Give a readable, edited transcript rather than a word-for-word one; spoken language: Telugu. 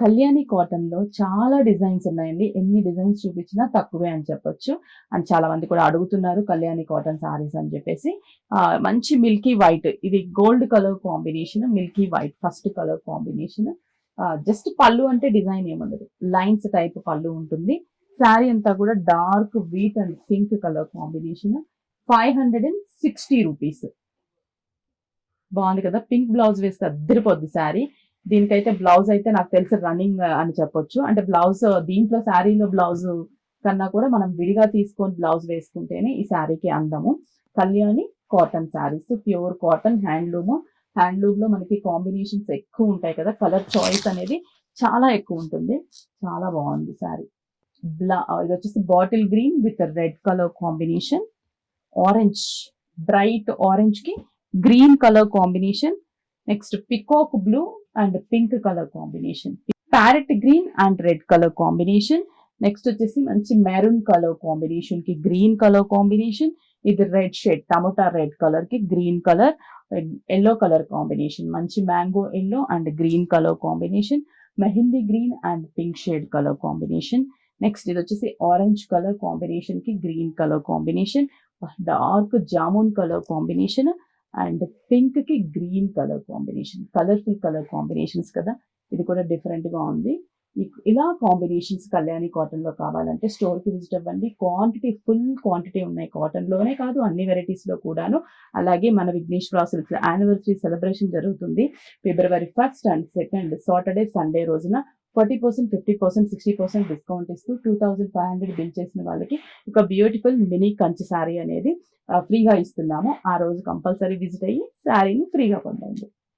కళ్యాణి కాటన్ లో చాలా డిజైన్స్ ఉన్నాయండి. ఎన్ని డిజైన్స్ చూపించినా తక్కువే అని చెప్పొచ్చు. అండ్ చాలా మంది కూడా అడుగుతున్నారు కళ్యాణి కాటన్ సారీస్ అని చెప్పేసి. మంచి మిల్కీ వైట్, ఇది gold colour combination, Milky white first colour combination. Just పళ్ళు అంటే డిజైన్ ఏముండదు, లైన్స్ టైప్ పళ్ళు ఉంటుంది. శారీ అంతా కూడా dark wheat and pink colour combination. 560 rupees. బాగుంది కదా, పింక్ బ్లౌజ్ వేస్తే అద్దరిపోద్ది శారీ. దీనికైతే బ్లౌజ్ అయితే నాకు తెలిసి రన్నింగ్ అని చెప్పొచ్చు. అంటే బ్లౌజ్ దీంట్లో శారీలో బ్లౌజ్ కన్నా కూడా మనం విడిగా తీసుకొని బ్లౌజ్ వేసుకుంటేనే ఈ శారీకి అందము. Kalyani cotton saris, pure cotton, handloom. Handloom లో మనకి కాంబినేషన్స్ ఎక్కువ ఉంటాయి కదా, కలర్ చాయిస్ అనేది చాలా ఎక్కువ ఉంటుంది. చాలా బాగుంది శారీ. ఇది వచ్చేసి bottle green with red colour combination, orange, bright orange కి green colour combination. Next peacock blue and pink colour combination, parrot green and red colour combination. Next వచ్చేసి మంచి మెరూన్ కలర్ కాంబినేషన్ కి గ్రీన్ కలర్ కాంబినేషన్. ఇది red shade, tomato red colour కి green colour, yellow colour combination, మంచి mango yellow and green colour combination, mehndi green and pink shade colour combination. Next ఇది వచ్చేసి ఆరెంజ్ కలర్ కాంబినేషన్ కి green colour combination, dark jamun colour combination and pink కి green colour combination. Colourful colour combinations కదా, ఇది కూడా డిఫరెంట్ గా ఉంది. ఇలా కాంబినేషన్స్ కళ్యాణి కాటన్ లో కావాలంటే స్టోర్ కి విజిట్ అవ్వండి. క్వాంటిటీ, ఫుల్ క్వాంటిటీ ఉన్నాయి, కాటన్ లోనే కాదు అన్ని వెరైటీస్ లో కూడాను. అలాగే మన విఘ్నేశ్వర సిల్క్స్ యానివర్సరీ సెలబ్రేషన్ జరుగుతుంది February 1st and 2nd, Saturday Sunday రోజున 40%, 50%, 60% డిస్కౌంట్ ఇస్తూ 2500 బిల్ చేసిన వాళ్ళకి ఒక బ్యూటిఫుల్ మినీ కంచి శారీ అనేది ఫ్రీగా ఇస్తున్నాము. ఆ రోజు కంపల్సరీ విజిట్ అయ్యి శారీని ఫ్రీగా పొందండి.